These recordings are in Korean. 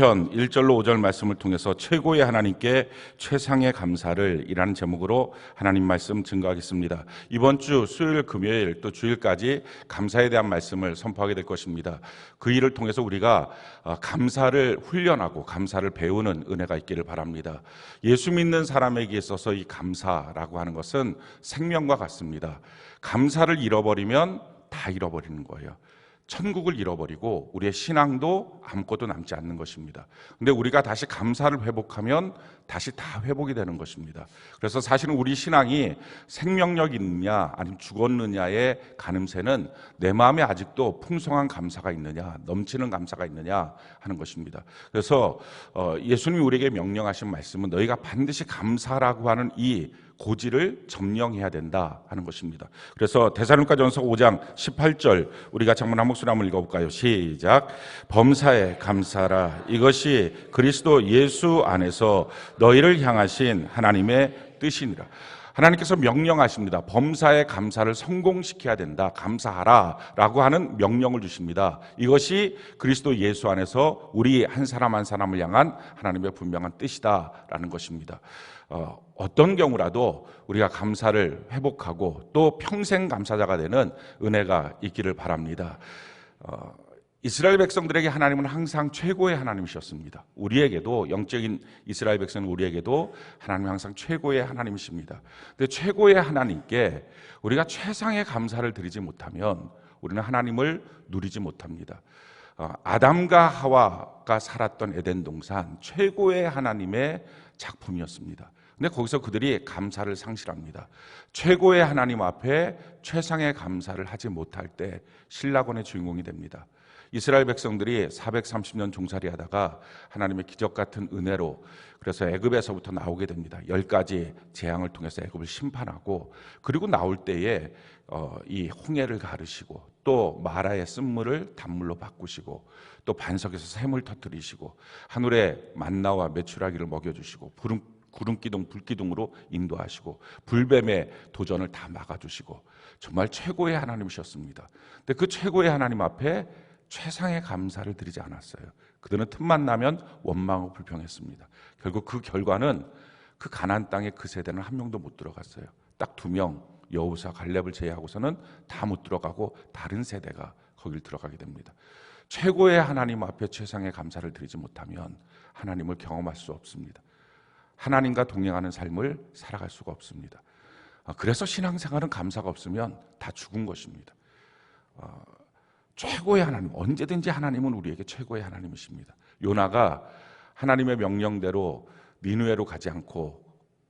시편 1절로 5절 말씀을 통해서 최고의 하나님께 최상의 감사를 이라는 제목으로 하나님 말씀 증거하겠습니다. 이번 주 수요일, 금요일 또 주일까지 감사에 대한 말씀을 선포하게 될 것입니다. 그 일을 통해서 우리가 감사를 훈련하고 감사를 배우는 은혜가 있기를 바랍니다. 예수 믿는 사람에게 있어서 이 감사라고 하는 것은 생명과 같습니다. 감사를 잃어버리면 다 잃어버리는 거예요. 천국을 잃어버리고 우리의 신앙도 아무것도 남지 않는 것입니다. 근데 우리가 다시 감사를 회복하면 다시 다 회복이 되는 것입니다. 그래서 사실은 우리 신앙이 생명력 있느냐 아니면 죽었느냐의 가늠세는 내 마음에 아직도 풍성한 감사가 있느냐, 넘치는 감사가 있느냐 하는 것입니다. 그래서 예수님이 우리에게 명령하신 말씀은 너희가 반드시 감사라고 하는 이 고지를 점령해야 된다 하는 것입니다. 그래서 데살로니가전서 5장 18절 우리 같이 한번 한 목소리 한번 읽어볼까요? 시작. 범사에 감사라. 이것이 그리스도 예수 안에서 너희를 향하신 하나님의 뜻이니라. 하나님께서 명령하십니다. 범사에 감사를 성공시켜야 된다. 감사하라 라고 하는 명령을 주십니다. 이것이 그리스도 예수 안에서 우리 한 사람 한 사람을 향한 하나님의 분명한 뜻이다 라는 것입니다. 어떤 경우라도 우리가 감사를 회복하고 또 평생 감사자가 되는 은혜가 있기를 바랍니다. 이스라엘 백성들에게 하나님은 항상 최고의 하나님이셨습니다. 우리에게도 영적인 이스라엘 백성은 우리에게도 하나님은 항상 최고의 하나님이십니다. 근데 최고의 하나님께 우리가 최상의 감사를 드리지 못하면 우리는 하나님을 누리지 못합니다. 아담과 하와가 살았던 에덴 동산 최고의 하나님의 작품이었습니다. 근데 거기서 그들이 감사를 상실합니다. 최고의 하나님 앞에 최상의 감사를 하지 못할 때 신라곤의 주인공이 됩니다. 이스라엘 백성들이 430년 종살이 하다가 하나님의 기적 같은 은혜로 그래서 애굽에서부터 나오게 됩니다. 10가지 재앙을 통해서 애굽을 심판하고 그리고 나올 때에 이 홍해를 가르시고 또 마라의 쓴물을 단물로 바꾸시고 또 반석에서 샘을 터뜨리시고 하늘에 만나와 메추라기를 먹여주시고 구름기둥, 불기둥으로 인도하시고 불뱀의 도전을 다 막아주시고 정말 최고의 하나님이셨습니다. 근데 그 최고의 하나님 앞에 최상의 감사를 드리지 않았어요. 그들은 틈만 나면 원망하고 불평했습니다. 결국 그 결과는 그 가나안 땅에 그 세대는 한 명도 못 들어갔어요. 딱 2명 여호수아 갈렙을 제외하고서는 다 못 들어가고 다른 세대가 거길 들어가게 됩니다. 최고의 하나님 앞에 최상의 감사를 드리지 못하면 하나님을 경험할 수 없습니다. 하나님과 동행하는 삶을 살아갈 수가 없습니다. 그래서 신앙생활은 감사가 없으면 다 죽은 것입니다. 최고의 하나님, 언제든지 하나님은 우리에게 최고의 하나님이십니다. 요나가 하나님의 명령대로 니느웨로 가지 않고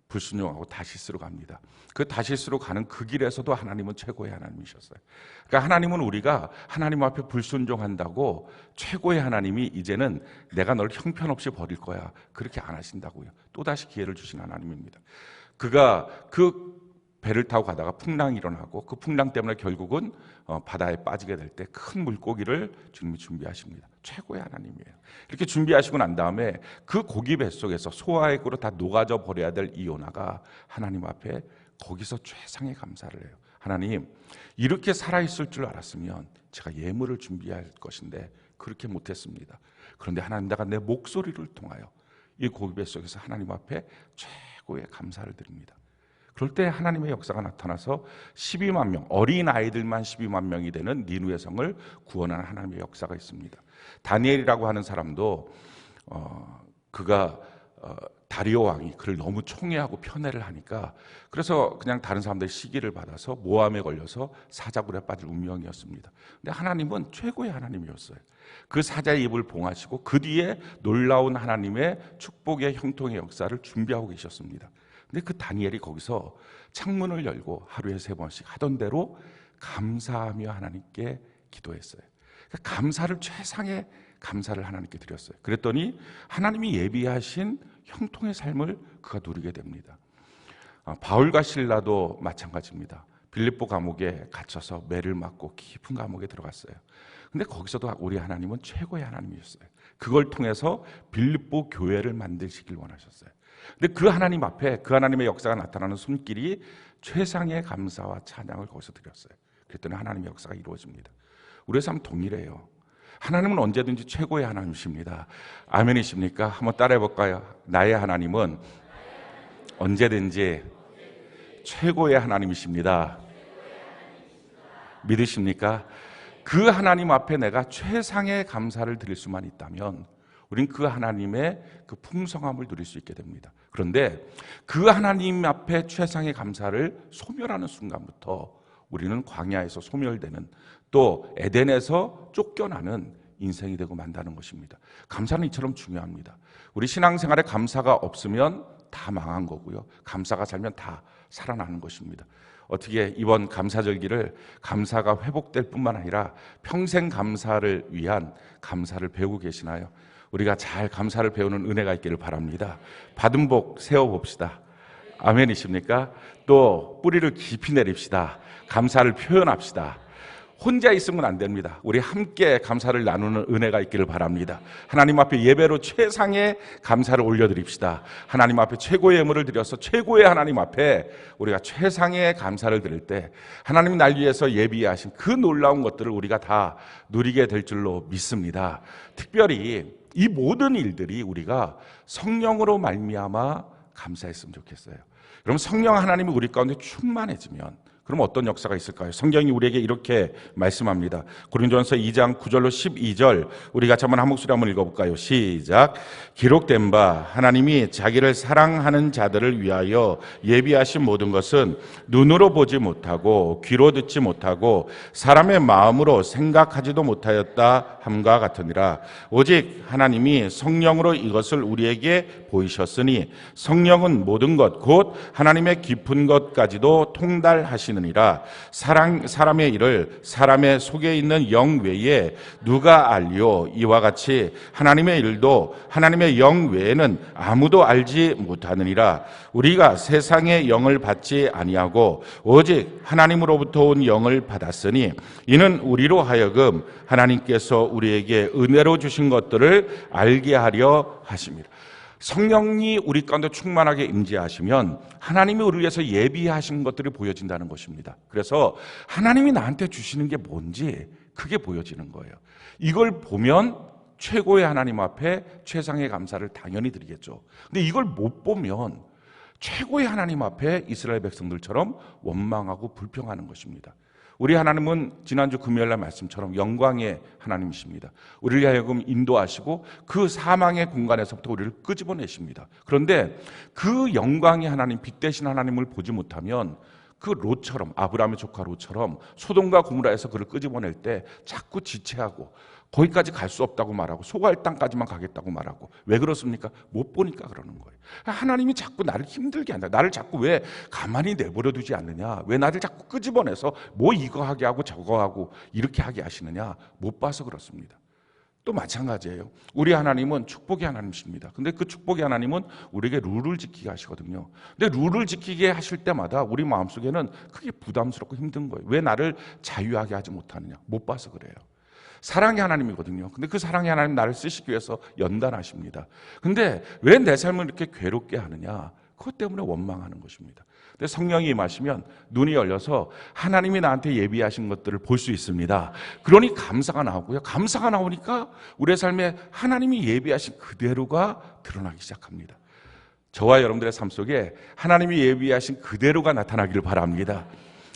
불순종하고 다시스로 갑니다. 그 다시스로 가는 그 길에서도 하나님은 최고의 하나님이셨어요. 그러니까 하나님은 우리가 하나님 앞에 불순종한다고 최고의 하나님이 이제는 내가 널 형편없이 버릴 거야 그렇게 안 하신다고요. 또다시 기회를 주신 하나님입니다. 그가 그 배를 타고 가다가 풍랑이 일어나고 그 풍랑 때문에 결국은 바다에 빠지게 될 때 큰 물고기를 주님이 준비하십니다. 최고의 하나님이에요. 이렇게 준비하시고 난 다음에 그 고기 뱃속에서 소화액으로 다 녹아져 버려야 될 이 요나가 하나님 앞에 거기서 최상의 감사를 해요. 하나님, 이렇게 살아있을 줄 알았으면 제가 예물을 준비할 것인데 그렇게 못했습니다. 그런데 하나님, 내가 내 목소리를 통하여 이 고기 뱃속에서 하나님 앞에 최고의 감사를 드립니다. 그럴 때 하나님의 역사가 나타나서 12만 명, 어린 아이들만 12만 명이 되는 니느웨 성을 구원하는 하나님의 역사가 있습니다. 다니엘이라고 하는 사람도 그가 다리오 왕이 그를 너무 총애하고 편애를 하니까 그래서 그냥 다른 사람들의 시기를 받아서 모함에 걸려서 사자굴에 빠질 운명이었습니다. 근데 하나님은 최고의 하나님이었어요. 그 사자의 입을 봉하시고 그 뒤에 놀라운 하나님의 축복의 형통의 역사를 준비하고 계셨습니다. 근데 그 다니엘이 거기서 창문을 열고 하루에 3번씩 하던 대로 감사하며 하나님께 기도했어요. 그러니까 감사를 최상의 감사를 하나님께 드렸어요. 그랬더니 하나님이 예비하신 형통의 삶을 그가 누리게 됩니다. 바울과 실라도 마찬가지입니다. 빌립보 감옥에 갇혀서 매를 맞고 깊은 감옥에 들어갔어요. 근데 거기서도 우리 하나님은 최고의 하나님이셨어요. 그걸 통해서 빌립보 교회를 만드시길 원하셨어요. 근데 그 하나님 앞에 그 하나님의 역사가 나타나는 손길이 최상의 감사와 찬양을 거기서 드렸어요. 그랬더니 하나님의 역사가 이루어집니다. 우리의 삶 동일해요. 하나님은 언제든지 최고의 하나님이십니다. 아멘이십니까? 한번 따라해 볼까요? 나의 하나님은 언제든지 최고의 하나님이십니다. 믿으십니까? 그 하나님 앞에 내가 최상의 감사를 드릴 수만 있다면 우린 그 하나님의 그 풍성함을 누릴 수 있게 됩니다. 그런데 그 하나님 앞에 최상의 감사를 소멸하는 순간부터 우리는 광야에서 소멸되는, 또 에덴에서 쫓겨나는 인생이 되고 만다는 것입니다. 감사는 이처럼 중요합니다. 우리 신앙생활에 감사가 없으면 다 망한 거고요. 감사가 살면 다 살아나는 것입니다. 어떻게 이번 감사절기를 감사가 회복될 뿐만 아니라 평생 감사를 위한 감사를 배우고 계시나요? 우리가 잘 감사를 배우는 은혜가 있기를 바랍니다. 받은 복 세워봅시다. 아멘이십니까? 또 뿌리를 깊이 내립시다. 감사를 표현합시다. 혼자 있으면 안 됩니다. 우리 함께 감사를 나누는 은혜가 있기를 바랍니다. 하나님 앞에 예배로 최상의 감사를 올려드립시다. 하나님 앞에 최고의 예물을 드려서 최고의 하나님 앞에 우리가 최상의 감사를 드릴 때 하나님이 날 위해서 예비하신 그 놀라운 것들을 우리가 다 누리게 될 줄로 믿습니다. 특별히 이 모든 일들이 우리가 성령으로 말미암아 감사했으면 좋겠어요. 그럼 성령 하나님이 우리 가운데 충만해지면 그럼 어떤 역사가 있을까요? 성경이 우리에게 이렇게 말씀합니다. 고린도전서 2장 9절로 12절 우리 같이 한번 한 목소리 한번 읽어볼까요? 시작. 기록된 바 하나님이 자기를 사랑하는 자들을 위하여 예비하신 모든 것은 눈으로 보지 못하고 귀로 듣지 못하고 사람의 마음으로 생각하지도 못하였다 함과 같으니라. 오직 하나님이 성령으로 이것을 우리에게 보이셨으니 성령은 모든 것 곧 하나님의 깊은 것까지도 통달하시는 이라. 사람의 일을 사람의 속에 있는 영 외에 누가 알리오? 이와 같이 하나님의 일도 하나님의 영 외에는 아무도 알지 못하느니라. 우리가 세상의 영을 받지 아니하고 오직 하나님으로부터 온 영을 받았으니 이는 우리로 하여금 하나님께서 우리에게 은혜로 주신 것들을 알게 하려 하십니다. 성령이 우리 가운데 충만하게 임재하시면 하나님이 우리를 위해서 예비하신 것들이 보여진다는 것입니다. 그래서 하나님이 나한테 주시는 게 뭔지 그게 보여지는 거예요. 이걸 보면 최고의 하나님 앞에 최상의 감사를 당연히 드리겠죠. 근데 이걸 못 보면 최고의 하나님 앞에 이스라엘 백성들처럼 원망하고 불평하는 것입니다. 우리 하나님은 지난주 금요일날 말씀처럼 영광의 하나님이십니다. 우리를 하여금 인도하시고 그 사망의 공간에서부터 우리를 끄집어내십니다. 그런데 그 영광의 하나님, 빛 대신 하나님을 보지 못하면 그 롯처럼, 아브라함의 조카 롯처럼 소돔과 고모라에서 그를 끄집어낼 때 자꾸 지체하고 거기까지 갈 수 없다고 말하고 소갈 땅까지만 가겠다고 말하고. 왜 그렇습니까? 못 보니까 그러는 거예요. 하나님이 자꾸 나를 힘들게 한다. 나를 자꾸 왜 가만히 내버려 두지 않느냐? 왜 나를 자꾸 끄집어내서 뭐 이거 하게 하고 저거 하고 이렇게 하게 하시느냐? 못 봐서 그렇습니다. 또 마찬가지예요. 우리 하나님은 축복의 하나님이십니다. 근데 그 축복의 하나님은 우리에게 룰을 지키게 하시거든요. 근데 룰을 지키게 하실 때마다 우리 마음속에는 크게 부담스럽고 힘든 거예요. 왜 나를 자유하게 하지 못하느냐? 못 봐서 그래요. 사랑의 하나님이거든요. 근데 그 사랑의 하나님 나를 쓰시기 위해서 연단하십니다. 근데 왜 내 삶을 이렇게 괴롭게 하느냐? 그것 때문에 원망하는 것입니다. 근데 성령이 임하시면 눈이 열려서 하나님이 나한테 예비하신 것들을 볼 수 있습니다. 그러니 감사가 나오고요. 감사가 나오니까 우리의 삶에 하나님이 예비하신 그대로가 드러나기 시작합니다. 저와 여러분들의 삶 속에 하나님이 예비하신 그대로가 나타나기를 바랍니다.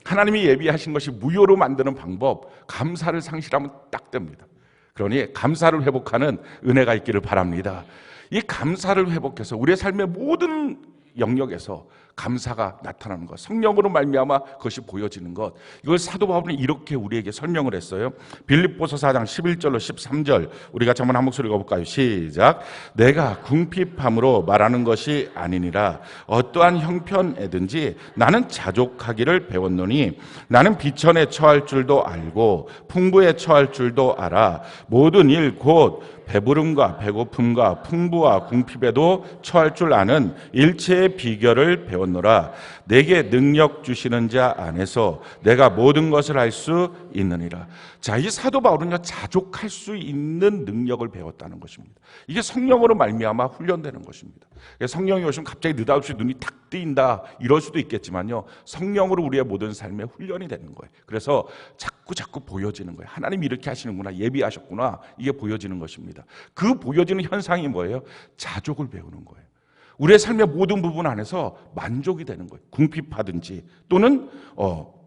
하나님이 예비하신 것이 무효로 만드는 방법, 감사를 상실하면 딱 됩니다. 그러니 감사를 회복하는 은혜가 있기를 바랍니다. 이 감사를 회복해서 우리의 삶의 모든 영역에서 감사가 나타나는 것, 성령으로 말미암아 그것이 보여지는 것, 이걸 사도 바울은 이렇게 우리에게 설명을 했어요. 빌립보서 4장 11절로 13절 우리 같이 한번 한 목소리 읽어볼까요? 시작. 내가 궁핍함으로 말하는 것이 아니니라. 어떠한 형편에든지 나는 자족하기를 배웠노니 나는 비천에 처할 줄도 알고 풍부에 처할 줄도 알아. 모든 일 곧 배부름과 배고픔과 풍부와 궁핍에도 처할 줄 아는 일체의 비결을 배웠노니 배웠노라. 내게 능력 주시는 자 안에서 내가 모든 것을 할 수 있느니라. 자, 이 사도 바울은요, 자족할 수 있는 능력을 배웠다는 것입니다. 이게 성령으로 말미암아 훈련되는 것입니다. 성령이 오시면 갑자기 느닷없이 눈이 탁 뜨인다 이럴 수도 있겠지만요, 성령으로 우리의 모든 삶에 훈련이 되는 거예요. 그래서 자꾸 보여지는 거예요. 하나님이 이렇게 하시는구나, 예비하셨구나, 이게 보여지는 것입니다. 그 보여지는 현상이 뭐예요? 자족을 배우는 거예요. 우리의 삶의 모든 부분 안에서 만족이 되는 거예요. 궁핍하든지 또는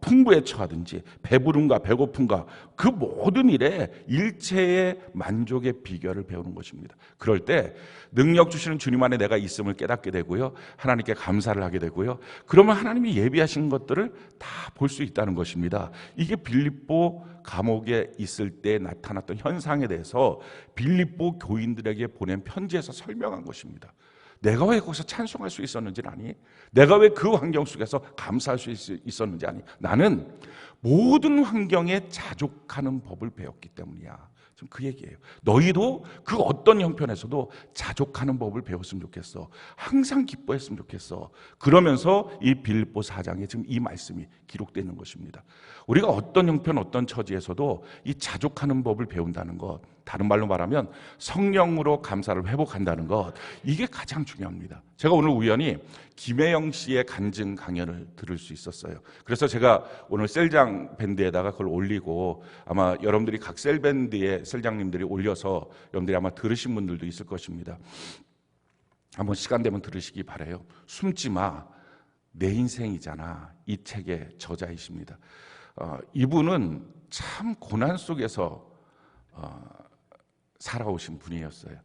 풍부에 처하든지 배부름과 배고픔과 그 모든 일에 일체의 만족의 비결을 배우는 것입니다. 그럴 때 능력 주시는 주님 안에 내가 있음을 깨닫게 되고요, 하나님께 감사를 하게 되고요, 그러면 하나님이 예비하신 것들을 다 볼 수 있다는 것입니다. 이게 빌립보 감옥에 있을 때 나타났던 현상에 대해서 빌립보 교인들에게 보낸 편지에서 설명한 것입니다. 내가 왜 거기서 찬송할 수 있었는지 아니, 내가 왜 그 환경 속에서 감사할 수 있었는지 아니, 나는 모든 환경에 자족하는 법을 배웠기 때문이야. 지금 그 얘기예요. 너희도 그 어떤 형편에서도 자족하는 법을 배웠으면 좋겠어. 항상 기뻐했으면 좋겠어. 그러면서 이 빌립보 4장에 지금 이 말씀이 기록되는 것입니다. 우리가 어떤 형편, 어떤 처지에서도 이 자족하는 법을 배운다는 것, 다른 말로 말하면 성령으로 감사를 회복한다는 것, 이게 가장 중요합니다. 제가 오늘 우연히 김혜영 씨의 간증 강연을 들을 수 있었어요. 그래서 제가 오늘 셀장 밴드에다가 그걸 올리고, 아마 여러분들이 각 셀밴드에 셀장님들이 올려서 여러분들이 아마 들으신 분들도 있을 것입니다. 한번 시간 되면 들으시기 바라요. 숨지 마, 내 인생이잖아, 이 책의 저자이십니다. 이분은 참 고난 속에서 살아오신 분이었어요.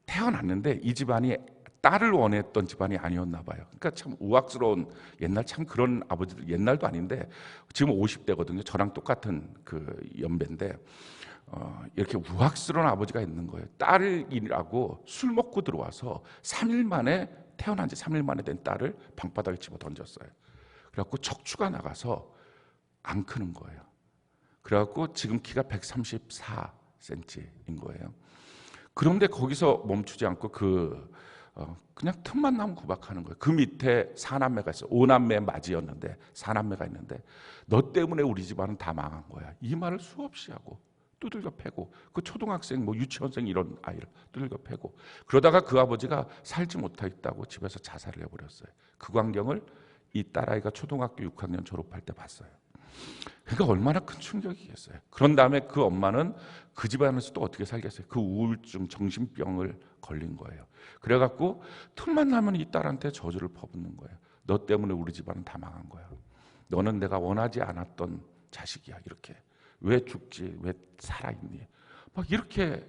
태어났는데 이 집안이 딸을 원했던 집안이 아니었나 봐요. 그러니까 참 우악스러운, 옛날 참 그런 아버지들, 옛날도 아닌데 지금 50대거든요. 저랑 똑같은 그 연배인데 이렇게 우악스러운 아버지가 있는 거예요. 딸이라고 술 먹고 들어와서 3일 만에, 태어난 지 3일 만에 된 딸을 방바닥에 집어 던졌어요. 그래갖고 척추가 나가서 안 크는 거예요. 그래갖고 지금 키가 134cm인 거예요. 그런데 거기서 멈추지 않고 그냥 틈만 나면 구박하는 거예요. 그 밑에 사남매가 있어요. 5남매 맞이였는데 사남매가 있는데, 너 때문에 우리 집안은 다 망한 거야. 이 말을 수없이 하고 두들겨 패고, 그 초등학생, 유치원생 이런 아이를 두들겨 패고, 그러다가 그 아버지가 살지 못하겠다고 집에서 자살을 해버렸어요. 그 광경을 이 딸아이가 초등학교 6학년 졸업할 때 봤어요. 그러니까 얼마나 큰 충격이겠어요. 그런 다음에 그 엄마는 그 집안에서 또 어떻게 살겠어요? 그 우울증, 정신병을 걸린 거예요. 그래갖고 틈만 나면 이 딸한테 저주를 퍼붓는 거예요. 너 때문에 우리 집안은 다 망한 거야. 너는 내가 원하지 않았던 자식이야. 이렇게. 왜 죽지? 왜 살아있니? 막 이렇게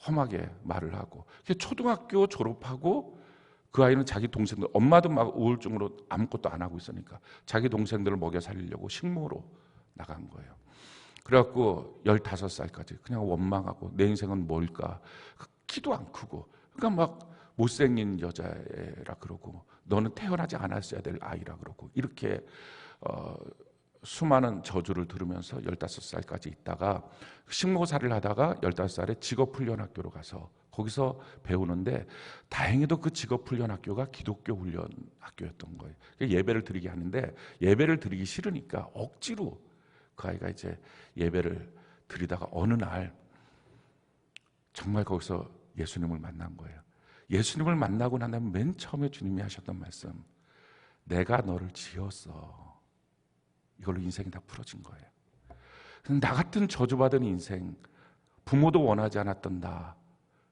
험하게 말을 하고, 초등학교 졸업하고 그 아이는 자기 동생들, 엄마도 막 우울증으로 아무것도 안 하고 있으니까 자기 동생들을 먹여 살리려고 식모로 나간 거예요. 그래갖고 15살까지 그냥 원망하고, 내 인생은 뭘까? 키도 안 크고, 그러니까 막 못생긴 여자애라 그러고, 너는 태어나지 않았어야 될 아이라 그러고, 이렇게 수많은 저주를 들으면서 15살까지 있다가 식모살이를 하다가 15살에 직업훈련학교로 가서 거기서 배우는데, 다행히도 그 직업훈련학교가 기독교 훈련학교였던 거예요. 예배를 드리게 하는데 예배를 드리기 싫으니까 억지로 그 아이가 이제 예배를 드리다가 어느 날 정말 거기서 예수님을 만난 거예요. 예수님을 만나고 난 다음에 맨 처음에 주님이 하셨던 말씀, 내가 너를 지었어. 이걸로 인생이 다 풀어진 거예요. 나 같은 저주받은 인생, 부모도 원하지 않았던 나,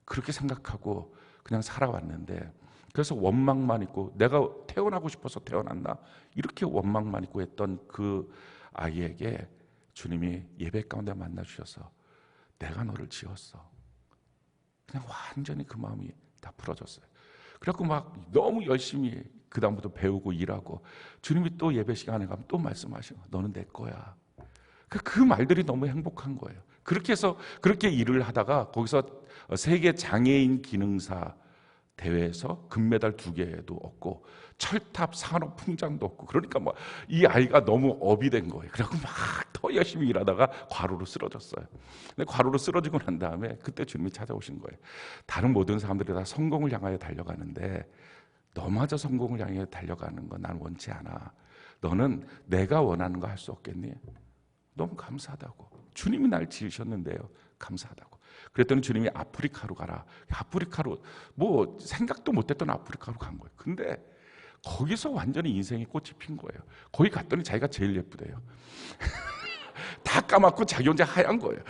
그렇게 생각하고 그냥 살아왔는데, 그래서 원망만 있고, 내가 태어나고 싶어서 태어났나, 이렇게 원망만 있고 했던 그 아이에게 주님이 예배 가운데 만나 주셔서 내가 너를 지었어. 그냥 완전히 그 마음이 다 풀어졌어요. 그래갖고 막 너무 열심히 그 다음부터 배우고 일하고, 주님이 또 예배 시간에 가면 또 말씀하시고, 너는 내 거야. 그 말들이 너무 행복한 거예요. 그렇게 해서 그렇게 일을 하다가 거기서 세계 장애인 기능사 대회에서 금메달 2개도 얻고 철탑 산업 풍장도 얻고, 그러니까 막 이 아이가 너무 업이 된 거예요. 그래갖고 막 더 열심히 일하다가 과로로 쓰러졌어요. 근데 과로로 쓰러지고 난 다음에 그때 주님이 찾아오신 거예요. 다른 모든 사람들이 다 성공을 향하여 달려가는데 너마저 성공을 향해 달려가는 거 난 원치 않아. 너는 내가 원하는 거 할 수 없겠니? 너무 감사하다고. 주님이 날 지으셨는데요. 감사하다고. 그랬더니 주님이 아프리카로 가라. 아프리카로, 뭐 생각도 못했던 아프리카로 간 거예요. 근데 거기서 완전히 인생의 꽃이 핀 거예요. 거기 갔더니 자기가 제일 예쁘대요. 다 까맣고 자기 혼자 하얀 거예요.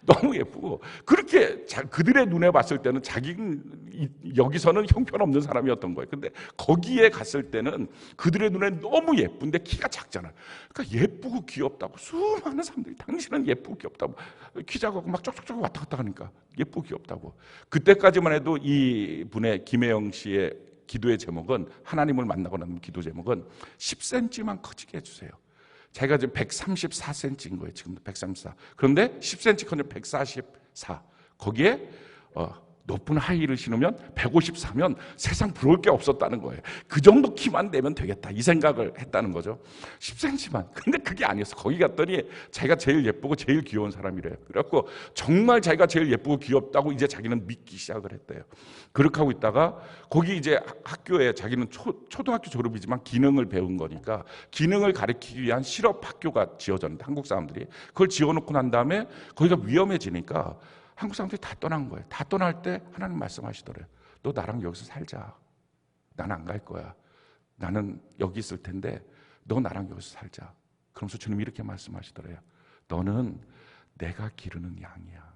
너무 예쁘고, 그렇게 그들의 눈에 봤을 때는 자기는 여기서는 형편없는 사람이었던 거예요. 근데 거기에 갔을 때는 그들의 눈에 너무 예쁜데 키가 작잖아요. 그러니까 예쁘고 귀엽다고 수많은 사람들이 당신은 예쁘고 귀엽다고, 키 작고 막 쪽쪽쪽 왔다 갔다 하니까 예쁘고 귀엽다고. 그때까지만 해도 이 분의 김혜영 씨의 기도의 제목은, 하나님을 만나고 나면 기도 제목은 10cm만 커지게 해주세요. 제가 지금 134cm인 거예요. 지금도 134. 그런데 10cm 커지면 144. 거기에 높은 하이힐을 신으면 154면 세상 부러울 게 없었다는 거예요. 그 정도 키만 되면 되겠다, 이 생각을 했다는 거죠. 10cm만. 근데 그게 아니었어. 거기 갔더니 자기가 제일 예쁘고 제일 귀여운 사람이래요. 그래갖고 정말 자기가 제일 예쁘고 귀엽다고 이제 자기는 믿기 시작을 했대요. 그렇게 하고 있다가 거기 이제 학교에 자기는 초등학교 졸업이지만 기능을 배운 거니까 기능을 가르치기 위한 실업 학교가 지어졌는데, 한국 사람들이 그걸 지어놓고 난 다음에 거기가 위험해지니까 한국 사람들이 다 떠난 거예요. 다 떠날 때 하나님 말씀하시더래요. 너 나랑 여기서 살자. 나는 안 갈 거야. 나는 여기 있을 텐데 너 나랑 여기서 살자. 그러면서 주님이 이렇게 말씀하시더래요. 너는 내가 기르는 양이야.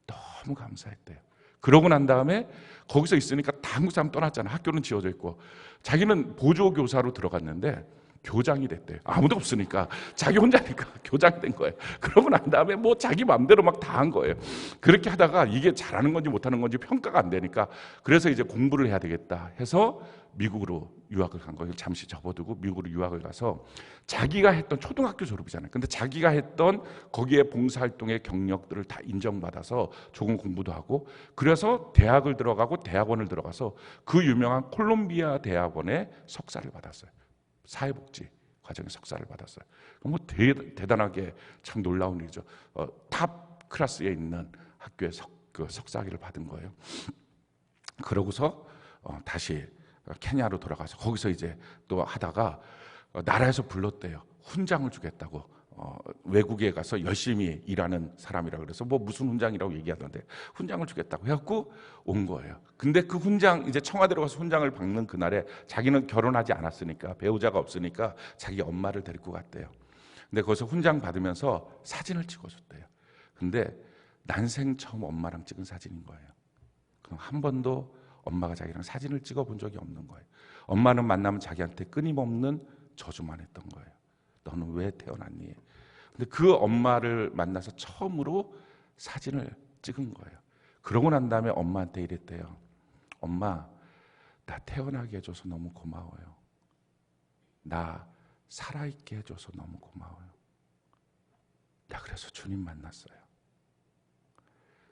너무 감사했대요. 그러고 난 다음에 거기서 있으니까 다 한국 사람 떠났잖아. 학교는 지어져 있고. 자기는 보조교사로 들어갔는데 교장이 됐대요. 아무도 없으니까 자기 혼자니까 교장이 된 거예요. 그러고 난 다음에 뭐 자기 마음대로 막 다 한 거예요. 그렇게 하다가 이게 잘하는 건지 못하는 건지 평가가 안 되니까, 그래서 이제 공부를 해야 되겠다 해서 미국으로 유학을 간 거예요. 잠시 접어두고 미국으로 유학을 가서 자기가 했던, 초등학교 졸업이잖아요. 근데 자기가 했던 거기에 봉사활동의 경력들을 다 인정받아서 조금 공부도 하고, 그래서 대학을 들어가고 대학원을 들어가서 그 유명한 콜롬비아 대학원에 석사를 받았어요. 사회복지 과정에 석사를 받았어요. 뭐 대단하게 참 놀라운 일이죠. 탑 클래스에 있는 학교에 석사학위를 받은 거예요. 그러고서 다시 케냐로 돌아가서 거기서 이제 또 하다가 나라에서 불렀대요. 훈장을 주겠다고. 외국에 가서 열심히 일하는 사람이라 그래서 뭐 무슨 훈장이라고 얘기하던데 훈장을 주겠다고 해갖고 온 거예요. 근데 그 훈장, 이제 청와대로 가서 훈장을 받는 그날에 자기는 결혼하지 않았으니까, 배우자가 없으니까 자기 엄마를 데리고 갔대요. 근데 거기서 훈장 받으면서 사진을 찍어줬대요. 근데 난생 처음 엄마랑 찍은 사진인 거예요. 그럼 한 번도 엄마가 자기랑 사진을 찍어본 적이 없는 거예요. 엄마는 만나면 자기한테 끊임없는 저주만 했던 거예요. 너는 왜 태어났니? 근데 그 엄마를 만나서 처음으로 사진을 찍은 거예요. 그러고 난 다음에 엄마한테 이랬대요. 엄마, 나 태어나게 해줘서 너무 고마워요. 나 살아있게 해줘서 너무 고마워요. 나 그래서 주님 만났어요.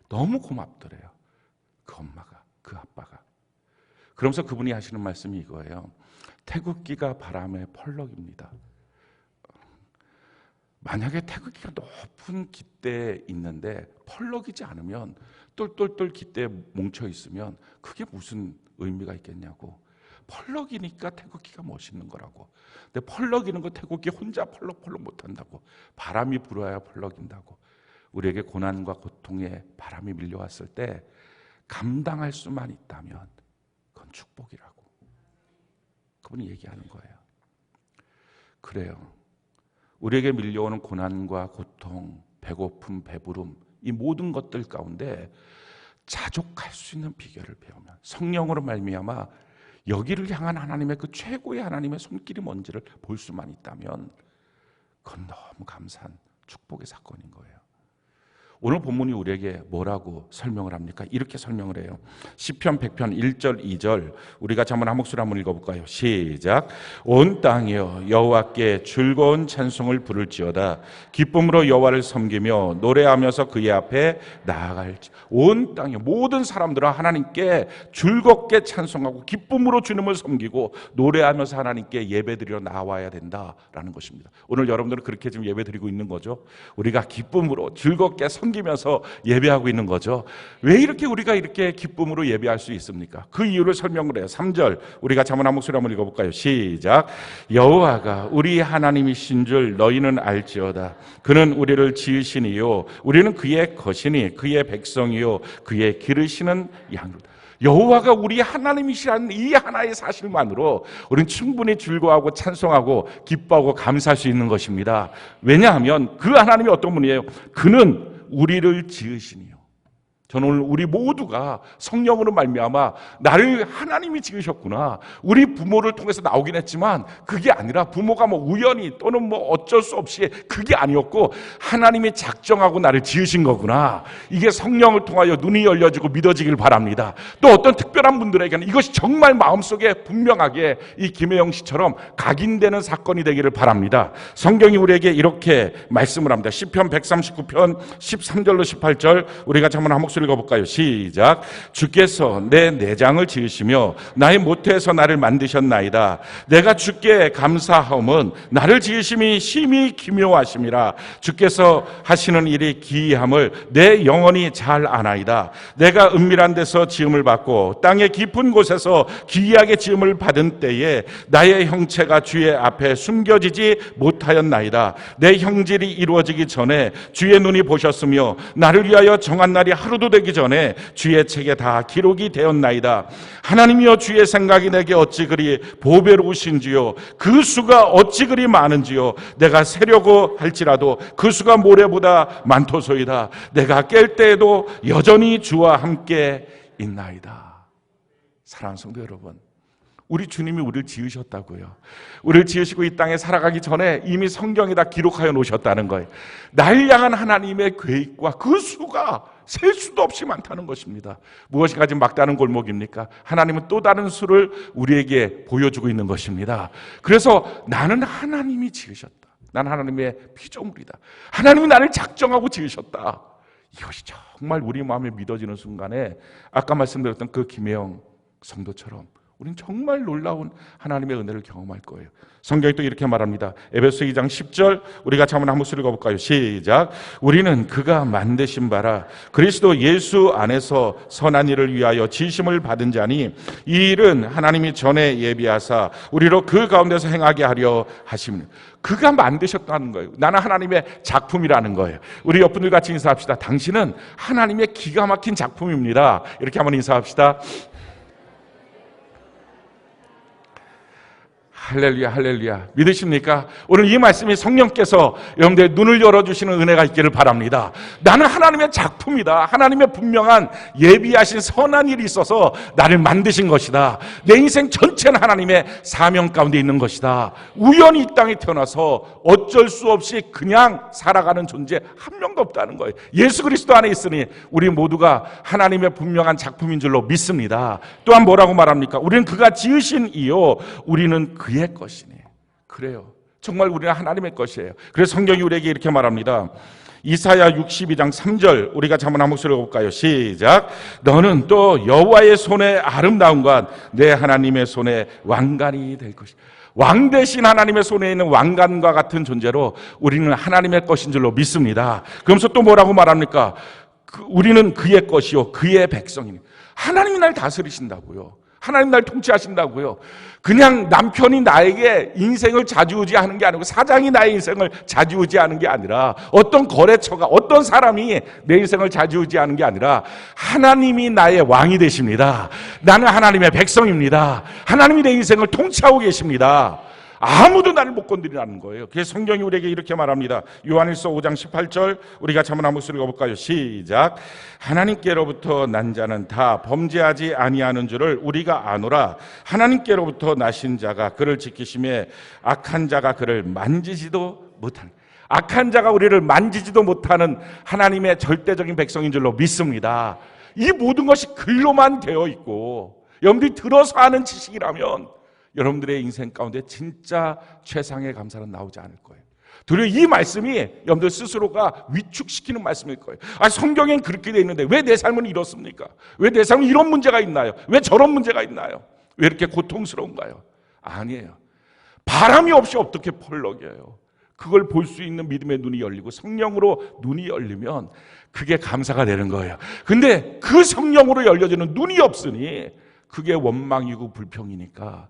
너무 고맙더래요. 그 엄마가, 그 아빠가. 그러면서 그분이 하시는 말씀이 이거예요. 태극기가 바람의 펄럭입니다. 만약에 태극기가 높은 깃대에 있는데 펄럭이지 않으면, 똘똘똘 깃대에 뭉쳐 있으면 그게 무슨 의미가 있겠냐고. 펄럭이니까 태극기가 멋있는 거라고. 근데 펄럭이는 거 태극기 혼자 펄럭펄럭 못한다고. 바람이 불어야 펄럭인다고. 우리에게 고난과 고통에 바람이 밀려왔을 때 감당할 수만 있다면 그건 축복이라고. 그분이 얘기하는 거예요. 그래요. 우리에게 밀려오는 고난과 고통, 배고픔, 배부름, 이 모든 것들 가운데 자족할 수 있는 비결을 배우면, 성령으로 말미암아 여기를 향한 하나님의 그 최고의 하나님의 손길이 뭔지를 볼 수만 있다면 그건 너무 감사한 축복의 사건인 거예요. 오늘 본문이 우리에게 뭐라고 설명을 합니까? 이렇게 설명을 해요. 시편 100편 1절 2절 우리가 한번 한 목소리 한번 읽어볼까요? 시작. 온 땅이여 여호와께 즐거운 찬송을 부를지어다. 기쁨으로 여호와를 섬기며 노래하면서 그의 앞에 나아갈지. 온 땅이여, 모든 사람들은 하나님께 즐겁게 찬송하고 기쁨으로 주님을 섬기고 노래하면서 하나님께 예배드리러 나와야 된다라는 것입니다. 오늘 여러분들은 그렇게 지금 예배드리고 있는 거죠. 우리가 기쁨으로 즐겁게 섬기면서 예배하고 있는 거죠. 왜 이렇게 우리가 이렇게 기쁨으로 예배할 수 있습니까? 그 이유를 설명을 해요. 3절 우리가 자문한 목소리 한번 읽어볼까요? 시작. 여호와가 우리 하나님이신 줄 너희는 알지어다. 그는 우리를 지으시니요 우리는 그의 것이니 그의 백성이요 그의 기르시는 양이로다. 여호와가 우리 하나님이시라는 이 하나의 사실만으로 우리는 충분히 즐거워하고 찬송하고 기뻐하고 감사할 수 있는 것입니다. 왜냐하면 그 하나님이 어떤 분이에요? 그는 우리를 지으시니요. 저는 오늘 우리 모두가 성령으로 말미암아 나를 하나님이 지으셨구나. 우리 부모를 통해서 나오긴 했지만 그게 아니라 부모가 뭐 우연히 또는 뭐 어쩔 수 없이 그게 아니었고 하나님이 작정하고 나를 지으신 거구나. 이게 성령을 통하여 눈이 열려지고 믿어지길 바랍니다. 또 어떤 특별한 분들에게는 이것이 정말 마음속에 분명하게 이 김혜영 씨처럼 각인되는 사건이 되기를 바랍니다. 성경이 우리에게 이렇게 말씀을 합니다. 시편 139편 13절로 18절 우리가 한번 한 목소리 읽어볼까요? 시작. 주께서 내 내장을 지으시며 나의 모태에서 나를 만드셨나이다. 내가 주께 감사함은 나를 지으심이 심히 기묘하심이라. 주께서 하시는 일이 기이함을 내 영혼이 잘 아나이다. 내가 은밀한 데서 지음을 받고 땅의 깊은 곳에서 기이하게 지음을 받은 때에 나의 형체가 주의 앞에 숨겨지지 못하였나이다. 내 형질이 이루어지기 전에 주의 눈이 보셨으며 나를 위하여 정한 날이 하루도 되기 전에 주의 책에 다 기록이 되었나이다. 하나님이여 주의 생각이 내게 어찌 그리 보배로우신지요 그 수가 어찌 그리 많은지요 내가 세려고 할지라도 그 수가 모래보다 많도소이다. 내가 깰 때에도 여전히 주와 함께 있나이다. 사랑하는 성도 여러분, 우리 주님이 우리를 지으셨다고요. 우리를 지으시고 이 땅에 살아가기 전에 이미 성경에다 기록하여 놓으셨다는 거예요. 날 향한 하나님의 계획과 그 수가 셀 수도 없이 많다는 것입니다. 무엇이 가진 막다른 골목입니까? 하나님은 또 다른 수를 우리에게 보여주고 있는 것입니다. 그래서 나는 하나님이 지으셨다. 나는 하나님의 피조물이다. 하나님이 나를 작정하고 지으셨다. 이것이 정말 우리 마음에 믿어지는 순간에 아까 말씀드렸던 그 김혜영 성도처럼 우리는 정말 놀라운 하나님의 은혜를 경험할 거예요. 성경이 또 이렇게 말합니다. 에베소 2장 10절 우리가 한번 한 목소리 읽어볼까요? 시작. 우리는 그가 만드신 바라 그리스도 예수 안에서 선한 일을 위하여 지심을 받은 자니 이 일은 하나님이 전에 예비하사 우리로 그 가운데서 행하게 하려 하심이니. 그가 만드셨다는 거예요. 나는 하나님의 작품이라는 거예요. 우리 옆분들 같이 인사합시다. 당신은 하나님의 기가 막힌 작품입니다. 이렇게 한번 인사합시다. 할렐루야, 할렐루야. 믿으십니까? 오늘 이 말씀이 성령께서 여러분들의 눈을 열어주시는 은혜가 있기를 바랍니다. 나는 하나님의 작품이다. 하나님의 분명한 예비하신 선한 일이 있어서 나를 만드신 것이다. 내 인생 전체는 하나님의 사명 가운데 있는 것이다. 우연히 이 땅에 태어나서 어쩔 수 없이 그냥 살아가는 존재 한 명도 없다는 거예요. 예수 그리스도 안에 있으니 우리 모두가 하나님의 분명한 작품인 줄로 믿습니다. 또한 뭐라고 말합니까? 우리는 그가 지으신 이요 우리는 그의 것이니. 그래요. 정말 우리는 하나님의 것이에요. 그래서 성경이 우리에게 이렇게 말합니다. 이사야 62장 3절 우리가 한번 한 목소리 읽어볼까요? 시작. 너는 또 여호와의 손에 아름다운 것 내 하나님의 손에 왕관이 될 것이다. 왕 대신 하나님의 손에 있는 왕관과 같은 존재로 우리는 하나님의 것인 줄로 믿습니다. 그러면서 또 뭐라고 말합니까? 우리는 그의 것이요 그의 백성이니. 하나님이 날 다스리신다고요. 하나님 날 통치하신다고요. 그냥 남편이 나에게 인생을 좌지우지하는 게 아니고 사장이 나의 인생을 좌지우지하는 게 아니라 어떤 거래처가 어떤 사람이 내 인생을 좌지우지하는 게 아니라 하나님이 나의 왕이 되십니다. 나는 하나님의 백성입니다. 하나님이 내 인생을 통치하고 계십니다. 아무도 나를 못 건드리라는 거예요. 그래서 성경이 우리에게 이렇게 말합니다. 요한일서 5장 18절 우리가 한번 목소리 읽어볼까요? 시작. 하나님께로부터 난 자는 다 범죄하지 아니하는 줄을 우리가 아노라. 하나님께로부터 나신 자가 그를 지키심에 악한 자가 그를 만지지도 못하는. 악한 자가 우리를 만지지도 못하는 하나님의 절대적인 백성인 줄로 믿습니다. 이 모든 것이 글로만 되어 있고 여러분들이 들어서 아는 지식이라면 여러분들의 인생 가운데 진짜 최상의 감사는 나오지 않을 거예요. 도리어 이 말씀이 여러분들 스스로가 위축시키는 말씀일 거예요. 성경엔 그렇게 돼 있는데 왜 내 삶은 이렇습니까? 왜 내 삶은 이런 문제가 있나요? 왜 저런 문제가 있나요? 왜 이렇게 고통스러운가요? 아니에요. 바람이 없이 어떻게 펄럭여요? 그걸 볼 수 있는 믿음의 눈이 열리고 성령으로 눈이 열리면 그게 감사가 되는 거예요. 근데 그 성령으로 열려지는 눈이 없으니 그게 원망이고 불평이니까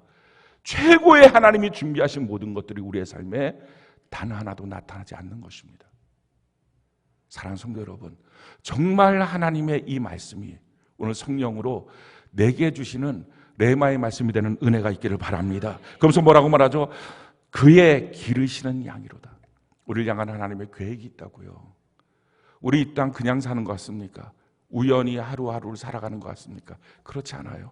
최고의 하나님이 준비하신 모든 것들이 우리의 삶에 단 하나도 나타나지 않는 것입니다. 사랑하는 성도 여러분, 정말 하나님의 이 말씀이 오늘 성령으로 내게 주시는 레마의 말씀이 되는 은혜가 있기를 바랍니다. 그러면서 뭐라고 말하죠? 그의 기르시는 양이로다. 우리를 향한 하나님의 계획이 있다고요. 우리 이 땅 그냥 사는 것 같습니까? 우연히 하루하루를 살아가는 것 같습니까? 그렇지 않아요.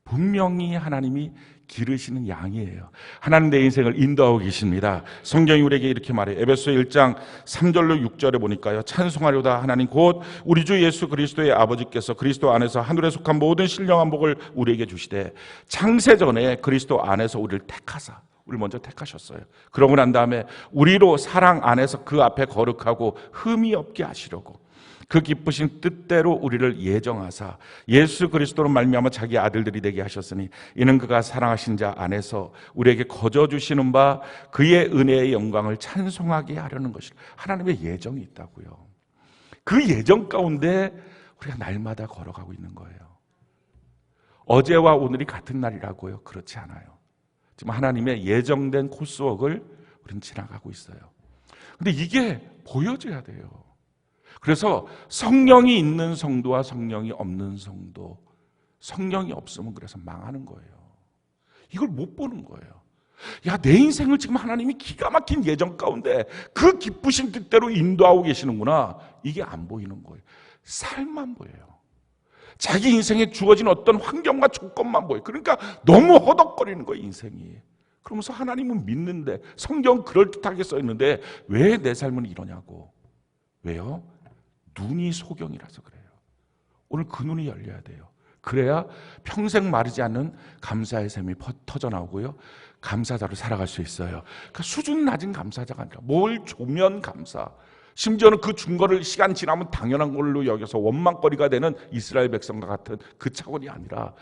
분명히 하나님이 기르시는 양이에요. 하나님 내 인생을 인도하고 계십니다. 성경이 우리에게 이렇게 말해요. 에베소 1장 3절로 6절에 보니까요. 찬송하려다 하나님 곧 우리 주 예수 그리스도의 아버지께서 그리스도 안에서 하늘에 속한 모든 신령한 복을 우리에게 주시되 창세전에 그리스도 안에서 우리를 택하사 우리 먼저 택하셨어요. 그러고 난 다음에 우리로 사랑 안에서 그 앞에 거룩하고 흠이 없게 하시려고 그 기쁘신 뜻대로 우리를 예정하사 예수 그리스도로 말미암아 자기 아들들이 되게 하셨으니 이는 그가 사랑하신 자 안에서 우리에게 거저 주시는 바 그의 은혜의 영광을 찬송하게 하려는 것이라. 하나님의 예정이 있다고요. 그 예정 가운데 우리가 날마다 걸어가고 있는 거예요. 어제와 오늘이 같은 날이라고요? 그렇지 않아요. 지금 하나님의 예정된 코스웍을 우리는 지나가고 있어요. 근데 이게 보여져야 돼요. 그래서 성령이 있는 성도와 성령이 없는 성도, 성령이 없으면 그래서 망하는 거예요. 이걸 못 보는 거예요. 야, 내 인생을 지금 하나님이 기가 막힌 예정 가운데 그 기쁘신 뜻대로 인도하고 계시는구나. 이게 안 보이는 거예요. 삶만 보여요. 자기 인생에 주어진 어떤 환경과 조건만 보여요. 그러니까 너무 허덕거리는 거예요, 인생이. 그러면서 하나님은 믿는데 성경 그럴듯하게 써 있는데 왜 내 삶은 이러냐고. 왜요? 눈이 소경이라서 그래요. 오늘 그 눈이 열려야 돼요. 그래야 평생 마르지 않는 감사의 샘이 터져나오고요. 감사자로 살아갈 수 있어요. 그러니까 수준 낮은 감사자가 아니라 뭘 주면 감사. 심지어는 그 준 거를 시간 지나면 당연한 걸로 여겨서 원망거리가 되는 이스라엘 백성과 같은 그 차원이 아니라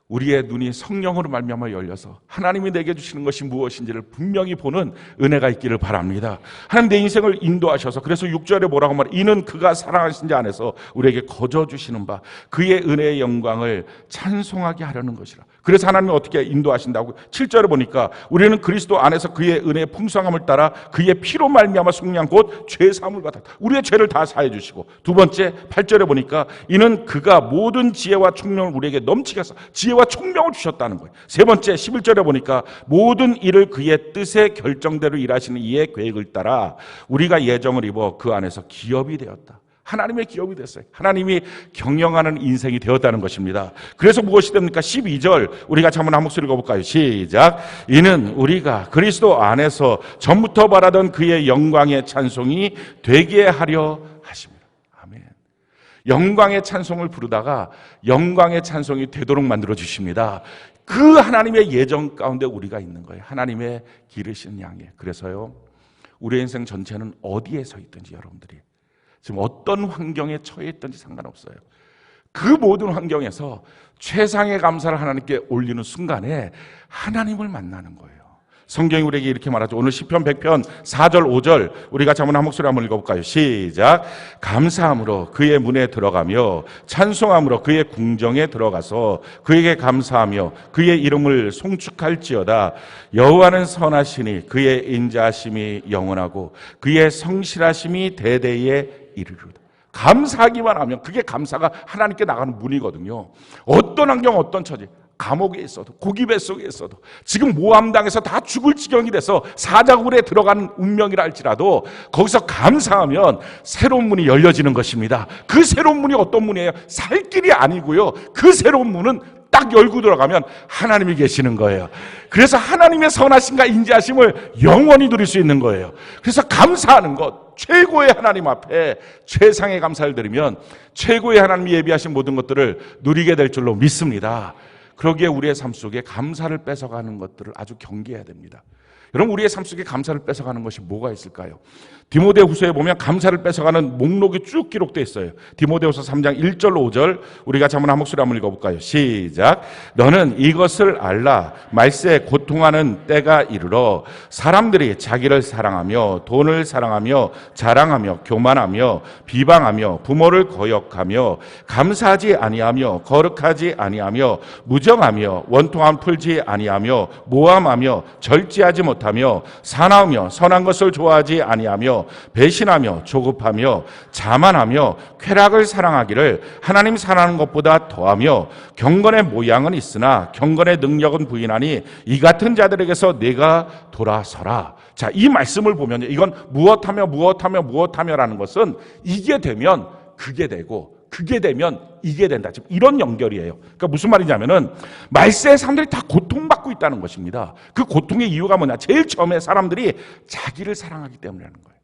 우리의 눈이 성령으로 말미암아 열려서 하나님이 내게 주시는 것이 무엇인지를 분명히 보는 은혜가 있기를 바랍니다. 하나님 내 인생을 인도하셔서 그래서 6절에 뭐라고 말해요? 이는 그가 사랑하신 자 안에서 우리에게 거저 주시는 바 그의 은혜의 영광을 찬송하게 하려는 것이라. 그래서 하나님이 어떻게 인도하신다고? 7절에 보니까 우리는 그리스도 안에서 그의 은혜의 풍성함을 따라 그의 피로 말미암아 속량 곧 죄 사함을 받았다. 우리의 죄를 다 사해 주시고 두 번째 8절에 보니까 이는 그가 모든 지혜와 총명을 우리에게 넘치게 해서 지혜와 총명을 주셨다는 거예요. 세 번째 11절에 보니까 모든 일을 그의 뜻의 결정대로 일하시는 이의 계획을 따라 우리가 예정을 입어 그 안에서 기업이 되었다. 하나님의 기업이 됐어요. 하나님이 경영하는 인생이 되었다는 것입니다. 그래서 무엇이 됩니까? 12절 우리 같이 한번 한 목소리 읽어볼까요? 시작. 이는 우리가 그리스도 안에서 전부터 바라던 그의 영광의 찬송이 되게 하려 하십니다. 아멘. 영광의 찬송을 부르다가 영광의 찬송이 되도록 만들어 주십니다. 그 하나님의 예정 가운데 우리가 있는 거예요. 하나님의 기르신 양이에요. 그래서요 우리의 인생 전체는 어디에 서 있든지 여러분들이 지금 어떤 환경에 처해 있든지 상관없어요. 그 모든 환경에서 최상의 감사를 하나님께 올리는 순간에 하나님을 만나는 거예요. 성경이 우리에게 이렇게 말하죠. 오늘 시편 100편 4절 5절 우리 같이 한번 한 목소리 한번 읽어볼까요? 시작. 감사함으로 그의 문에 들어가며 찬송함으로 그의 궁정에 들어가서 그에게 감사하며 그의 이름을 송축할지어다. 여호와는 선하시니 그의 인자하심이 영원하고 그의 성실하심이 대대에 이르리로다. 감사하기만 하면 그게 감사가 하나님께 나가는 문이거든요. 어떤 환경 어떤 처지 감옥에 있어도 고기 뱃속에 있어도 지금 모함당해서 다 죽을 지경이 돼서 사자굴에 들어가는 운명이라 할지라도 거기서 감사하면 새로운 문이 열려지는 것입니다. 그 새로운 문이 어떤 문이에요? 살 길이 아니고요. 그 새로운 문은 딱 열고 들어가면 하나님이 계시는 거예요. 그래서 하나님의 선하심과 인자하심을 영원히 누릴 수 있는 거예요. 그래서 감사하는 것, 최고의 하나님 앞에 최상의 감사를 드리면 최고의 하나님이 예비하신 모든 것들을 누리게 될 줄로 믿습니다. 그러기에 우리의 삶 속에 감사를 뺏어가는 것들을 아주 경계해야 됩니다. 여러분 우리의 삶 속에 감사를 뺏어가는 것이 뭐가 있을까요? 디모데후서에 보면 감사를 뺏어가는 목록이 쭉 기록되어 있어요. 디모데후서 3장 1절 5절 우리가 한번 한 목소리 한번 읽어볼까요? 시작. 너는 이것을 알라. 말세에 고통하는 때가 이르러 사람들이 자기를 사랑하며 돈을 사랑하며 자랑하며 교만하며 비방하며 부모를 거역하며 감사하지 아니하며 거룩하지 아니하며 무정하며 원통함 풀지 아니하며 모함하며 절제하지 못하며 사나우며 선한 것을 좋아하지 아니하며 배신하며 조급하며 자만하며 쾌락을 사랑하기를 하나님 사랑하는 것보다 더하며 경건의 모양은 있으나 경건의 능력은 부인하니 이 같은 자들에게서 내가 돌아서라. 자, 이 말씀을 보면 이건 무엇하며라는 것은 이게 되면 그게 되고 그게 되면 이게 된다. 지금 이런 연결이에요. 그러니까 무슨 말이냐면은 말세에 사람들이 다 고통받고 있다는 것입니다. 그 고통의 이유가 뭐냐? 제일 처음에 사람들이 자기를 사랑하기 때문이라는 거예요.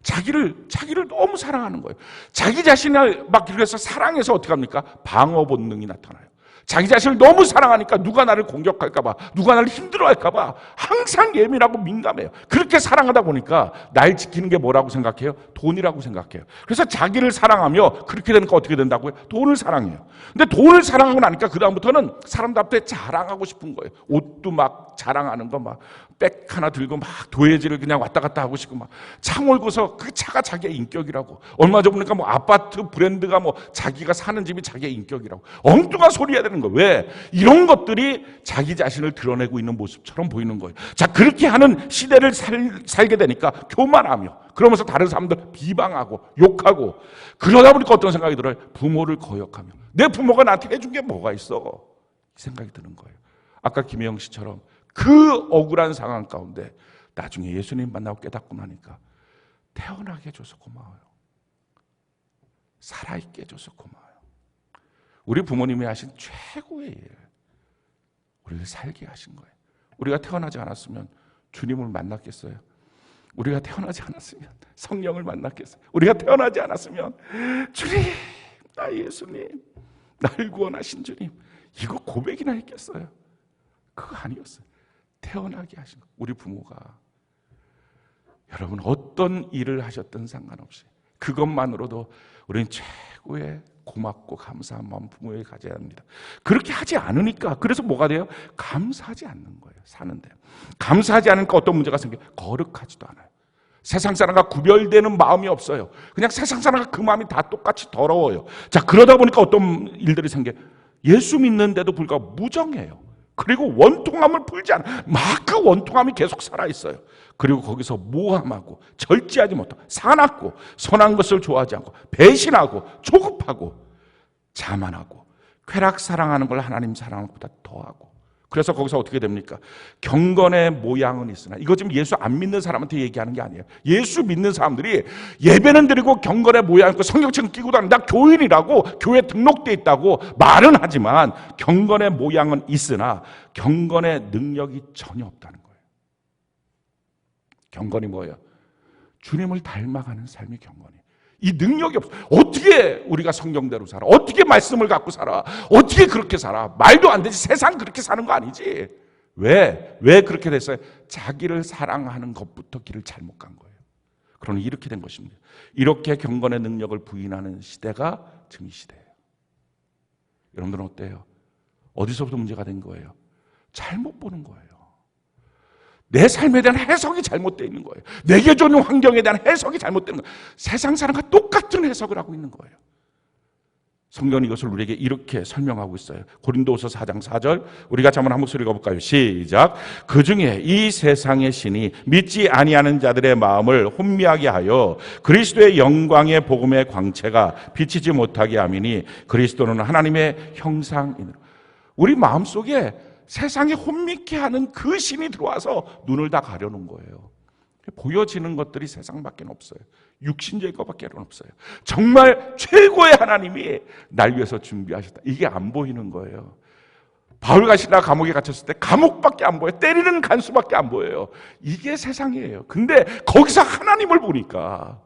자기를 너무 사랑하는 거예요. 자기 자신을 막 그래서 사랑해서 어떻게 합니까? 방어 본능이 나타나요. 자기 자신을 너무 사랑하니까 누가 나를 공격할까봐, 누가 나를 힘들어할까봐 항상 예민하고 민감해요. 그렇게 사랑하다 보니까 날 지키는 게 뭐라고 생각해요? 돈이라고 생각해요. 그래서 자기를 사랑하며 그렇게 되니까 어떻게 된다고요? 돈을 사랑해요. 근데 돈을 사랑하고 나니까 그 다음부터는 사람들 앞에 자랑하고 싶은 거예요. 옷도 막 자랑하는 거 막 백 하나 들고 막 도예지를 그냥 왔다 갔다 하고 싶고 막 차 몰고서 그 차가 자기의 인격이라고. 얼마 전 보니까 뭐 아파트 브랜드가 뭐 자기가 사는 집이 자기의 인격이라고. 엉뚱한 소리 해야 되는 거예요. 왜? 이런 것들이 자기 자신을 드러내고 있는 모습처럼 보이는 거예요. 자, 그렇게 하는 시대를 살게 되니까 교만하며 그러면서 다른 사람들 비방하고 욕하고 그러다 보니까 어떤 생각이 들어요? 부모를 거역하며 내 부모가 나한테 해준 게 뭐가 있어? 이 생각이 드는 거예요. 아까 김혜영 씨처럼 그 억울한 상황 가운데 나중에 예수님 만나고 깨닫고 나니까 태어나게 해줘서 고마워요. 살아있게 해줘서 고마워요. 우리 부모님이 하신 최고의 일, 우리를 살게 하신 거예요. 우리가 태어나지 않았으면 주님을 만났겠어요? 우리가 태어나지 않았으면 성령을 만났겠어요? 우리가 태어나지 않았으면 주님, 나 예수님, 날 구원하신 주님, 이거 고백이나 했겠어요? 그거 아니었어요. 태어나게 하신 거. 우리 부모가 여러분 어떤 일을 하셨든 상관없이 그것만으로도 우리는 최고의 고맙고 감사한 마음 부모에게 가져야 합니다. 그렇게 하지 않으니까 그래서 뭐가 돼요? 감사하지 않는 거예요. 사는데 감사하지 않으니까 어떤 문제가 생겨요? 거룩하지도 않아요. 세상 사람과 구별되는 마음이 없어요. 그냥 세상 사람과 그 마음이 다 똑같이 더러워요. 자, 그러다 보니까 어떤 일들이 생겨요? 예수 믿는데도 불구하고 무정해요. 그리고 원통함을 풀지 않아. 막 그 원통함이 계속 살아있어요. 그리고 거기서 모함하고 절제하지 못하고 사납고 선한 것을 좋아하지 않고 배신하고 조급하고 자만하고 쾌락 사랑하는 걸 하나님 사랑하는 것보다 더하고. 그래서 거기서 어떻게 됩니까? 경건의 모양은 있으나, 이거 지금 예수 안 믿는 사람한테 얘기하는 게 아니에요. 예수 믿는 사람들이 예배는 드리고 경건의 모양 있고 성경책 끼고 다닌다, 교인이라고 교회 등록돼 있다고 말은 하지만 경건의 모양은 있으나 경건의 능력이 전혀 없다는 거예요. 경건이 뭐예요? 주님을 닮아가는 삶이 경건이에요. 이 능력이 없어. 어떻게 우리가 성경대로 살아? 어떻게 말씀을 갖고 살아? 어떻게 그렇게 살아? 말도 안 되지. 세상 그렇게 사는 거 아니지. 왜 그렇게 됐어요? 자기를 사랑하는 것부터 길을 잘못 간 거예요. 그러니 이렇게 된 것입니다. 이렇게 경건의 능력을 부인하는 시대가 지금 이 시대예요. 여러분들은 어때요? 어디서부터 문제가 된 거예요? 잘못 보는 거예요. 내 삶에 대한 해석이 잘못되어 있는 거예요. 내게 주는 환경에 대한 해석이 잘못되는 거예요. 세상 사람과 똑같은 해석을 하고 있는 거예요. 성경은 이것을 우리에게 이렇게 설명하고 있어요. 고린도후서 4장 4절 우리가 한번 한 목소리 읽어볼까요? 시작. 그중에 이 세상의 신이 믿지 아니하는 자들의 마음을 혼미하게 하여 그리스도의 영광의 복음의 광채가 비치지 못하게 함이니 그리스도는 하나님의 형상이니라. 우리 마음속에 세상에 혼미케 하는 그 신이 들어와서 눈을 다 가려놓은 거예요. 보여지는 것들이 세상밖에 없어요. 육신적인 것밖에 없어요. 정말 최고의 하나님이 날 위해서 준비하셨다. 이게 안 보이는 거예요. 바울과 실라 감옥에 갇혔을 때 감옥밖에 안 보여요. 때리는 간수밖에 안 보여요. 이게 세상이에요. 근데 거기서 하나님을 보니까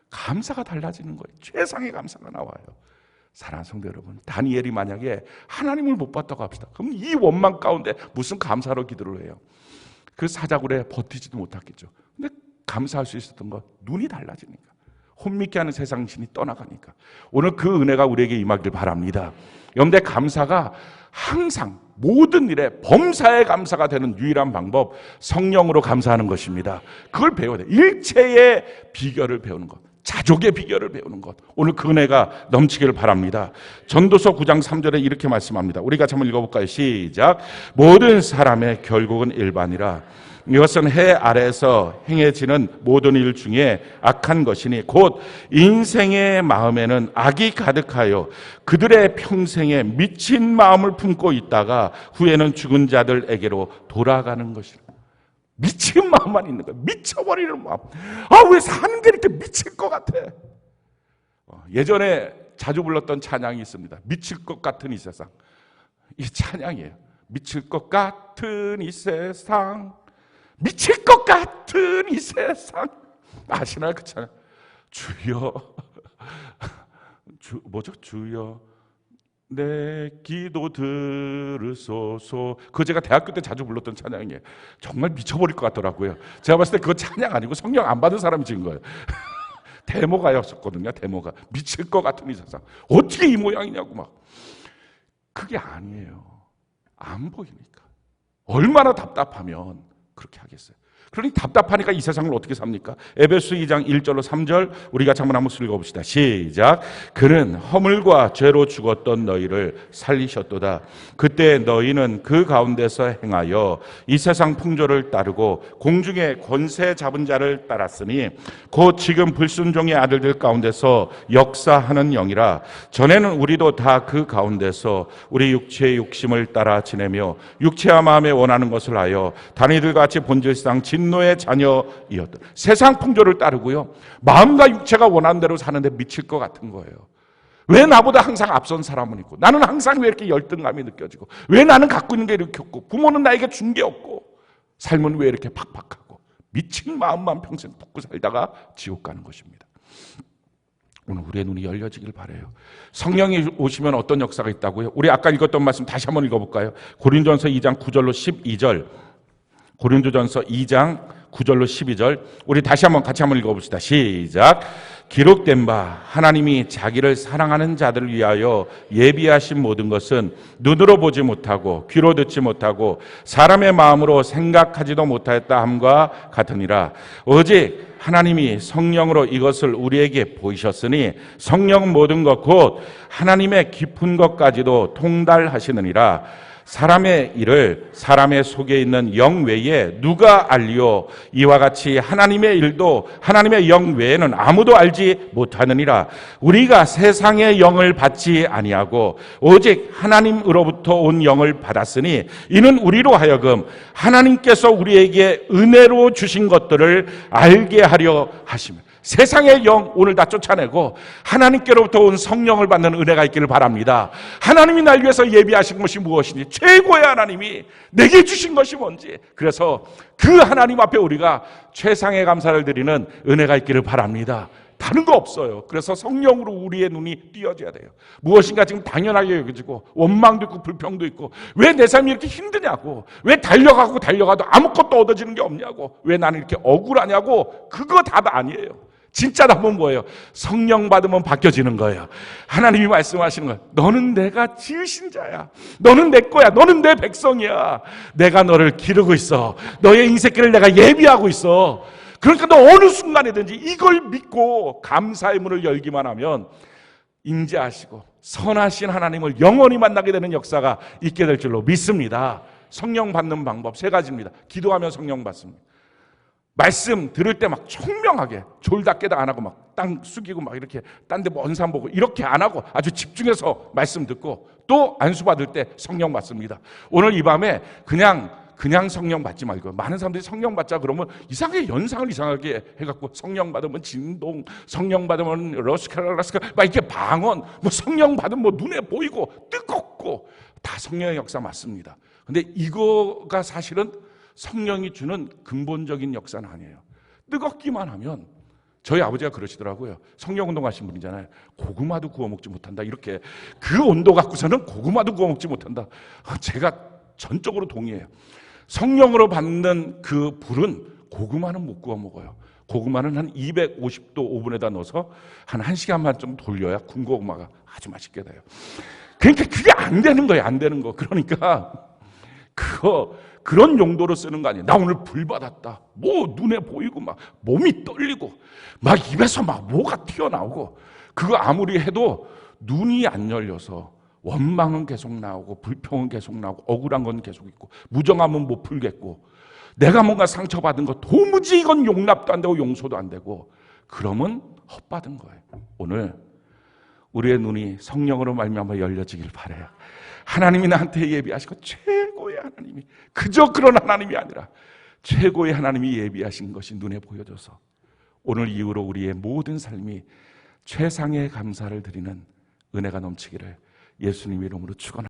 감사가 달라지는 거예요. 최상의 감사가 나와요. 사랑하는 성도 여러분, 다니엘이 만약에 하나님을 못 봤다고 합시다. 그럼 이 원망 가운데 무슨 감사로 기도를 해요? 그 사자굴에 버티지도 못했겠죠. 근데 감사할 수 있었던 것, 눈이 달라지니까, 혼미케 하는 세상 신이 떠나가니까 오늘 그 은혜가 우리에게 임하길 바랍니다. 여러분들, 감사가 항상 모든 일에 범사에 감사가 되는 유일한 방법, 성령으로 감사하는 것입니다. 그걸 배워야 돼요. 일체의 비결을 배우는 것, 자족의 비결을 배우는 것, 오늘 그 은혜가 넘치기를 바랍니다. 전도서 9장 3절에 이렇게 말씀합니다. 우리가 한번 읽어볼까요? 시작. 모든 사람의 결국은 일반이라. 이것은 해 아래에서 행해지는 모든 일 중에 악한 것이니 곧 인생의 마음에는 악이 가득하여 그들의 평생에 미친 마음을 품고 있다가 후에는 죽은 자들에게로 돌아가는 것이라. 미친 마음만 있는 거야. 미쳐버리는 마음. 왜 사는 게 이렇게 미칠 것 같아. 예전에 자주 불렀던 찬양이 있습니다. 미칠 것 같은 이 세상. 이 찬양이에요. 미칠 것 같은 이 세상, 미칠 것 같은 이 세상. 아시나요 그 찬양? 주여, 주여 내 기도 들으소서. 그거 제가 대학교 때 자주 불렀던 찬양이에요. 정말 미쳐버릴 것 같더라고요. 제가 봤을 때 그거 찬양 아니고 성령 안 받은 사람이 지은 거예요. 데모가였었거든요. 데모가. 미칠 것 같은 이 세상, 어떻게 이 모양이냐고 막. 그게 아니에요. 안 보이니까. 얼마나 답답하면 그렇게 하겠어요. 그러니 답답하니까 이 세상을 어떻게 삽니까? 에베소 2장 1절로 3절 우리 같이 한번 읽어봅시다. 시작. 그는 허물과 죄로 죽었던 너희를 살리셨도다. 그때 너희는 그 가운데서 행하여 이 세상 풍조를 따르고 공중의 권세 잡은 자를 따랐으니 곧 지금 불순종의 아들들 가운데서 역사하는 영이라. 전에는 우리도 다 그 가운데서 우리 육체의 욕심을 따라 지내며 육체와 마음에 원하는 것을 하여 다니들과 같이 본질상 진노의 자녀이었던, 세상 풍조를 따르고요, 마음과 육체가 원하는 대로 사는데 미칠 것 같은 거예요. 왜 나보다 항상 앞선 사람은 있고, 나는 항상 왜 이렇게 열등감이 느껴지고, 왜 나는 갖고 있는 게 이렇게 없고, 부모는 나에게 준 게 없고, 삶은 왜 이렇게 팍팍하고, 미친 마음만 평생 품고 살다가 지옥 가는 것입니다. 오늘 우리의 눈이 열려지길 바라요. 성령이 오시면 어떤 역사가 있다고요? 우리 아까 읽었던 말씀 다시 한번 읽어볼까요? 고린도전서 2장 9절로 12절. 고린도전서 2장 9절로 12절 우리 다시 한번 같이 한번 읽어봅시다. 시작. 기록된 바 하나님이 자기를 사랑하는 자들을 위하여 예비하신 모든 것은 눈으로 보지 못하고 귀로 듣지 못하고 사람의 마음으로 생각하지도 못하였다 함과 같으니라. 오직 하나님이 성령으로 이것을 우리에게 보이셨으니 성령은 모든 것 곧 하나님의 깊은 것까지도 통달하시느니라. 사람의 일을 사람의 속에 있는 영 외에 누가 알리오? 이와 같이 하나님의 일도 하나님의 영 외에는 아무도 알지 못하느니라. 우리가 세상의 영을 받지 아니하고 오직 하나님으로부터 온 영을 받았으니 이는 우리로 하여금 하나님께서 우리에게 은혜로 주신 것들을 알게 하려 하시며, 세상의 영 오늘 다 쫓아내고 하나님께로부터 온 성령을 받는 은혜가 있기를 바랍니다. 하나님이 날 위해서 예비하신 것이 무엇인지, 최고의 하나님이 내게 주신 것이 뭔지, 그래서 그 하나님 앞에 우리가 최상의 감사를 드리는 은혜가 있기를 바랍니다. 다른 거 없어요. 그래서 성령으로 우리의 눈이 띄어져야 돼요. 무엇인가 지금 당연하게 여겨지고 원망도 있고 불평도 있고, 왜 내 삶이 이렇게 힘드냐고, 왜 달려가도 아무것도 얻어지는 게 없냐고, 왜 나는 이렇게 억울하냐고, 그거 답 아니에요. 진짜 답은 뭐예요? 성령 받으면 바뀌어지는 거예요. 하나님이 말씀하시는 거예요. 너는 내가 지으신 자야. 너는 내 거야. 너는 내 백성이야. 내가 너를 기르고 있어. 너의 인생길을 내가 예비하고 있어. 그러니까 너 어느 순간이든지 이걸 믿고 감사의 문을 열기만 하면 인자하시고 선하신 하나님을 영원히 만나게 되는 역사가 있게 될 줄로 믿습니다. 성령 받는 방법 3가지입니다. 기도하면 성령 받습니다. 말씀 들을 때 막 총명하게 졸다깨다 안 하고 막 땅 숙이고 막 이렇게 딴 데 먼 산 보고 이렇게 안 하고 아주 집중해서 말씀 듣고, 또 안수 받을 때 성령 받습니다. 오늘 이 밤에 그냥 성령 받지 말고, 많은 사람들이 성령 받자 그러면 이상하게 연상을 이상하게 해갖고 성령 받으면 진동, 성령 받으면 러스카라스카 막 이렇게 방언, 뭐 성령 받으면 뭐 눈에 보이고 뜨겁고, 다 성령의 역사 맞습니다. 근데 이거가 사실은 성령이 주는 근본적인 역사는 아니에요. 뜨겁기만 하면, 저희 아버지가 그러시더라고요. 성령 운동하신 분이잖아요. 고구마도 구워 먹지 못한다. 이렇게 그 온도 갖고서는 고구마도 구워 먹지 못한다. 제가 전적으로 동의해요. 성령으로 받는 그 불은 고구마는 못 구워 먹어요. 고구마는 한 250도 오븐에다 넣어서 한 1시간 반 정도 돌려야 군고구마가 아주 맛있게 돼요. 그러니까 그게 안 되는 거예요. 안 되는 거. 그러니까 그런 용도로 쓰는 거 아니에요. 나 오늘 불 받았다. 뭐 눈에 보이고 막 몸이 떨리고 막 입에서 막 뭐가 튀어나오고, 그거 아무리 해도 눈이 안 열려서 원망은 계속 나오고 불평은 계속 나오고 억울한 건 계속 있고 무정함은 못 풀겠고 내가 뭔가 상처받은 거 도무지 이건 용납도 안 되고 용서도 안 되고, 그러면 헛받은 거예요. 오늘 우리의 눈이 성령으로 말미암아 열려지길 바라요. 하나님이 나한테 예비하시고 최고의 하나님이, 그저 그런 하나님이 아니라 최고의 하나님이 예비하신 것이 눈에 보여져서 오늘 이후로 우리의 모든 삶이 최상의 감사를 드리는 은혜가 넘치기를 예수님 이름으로 축원합니다.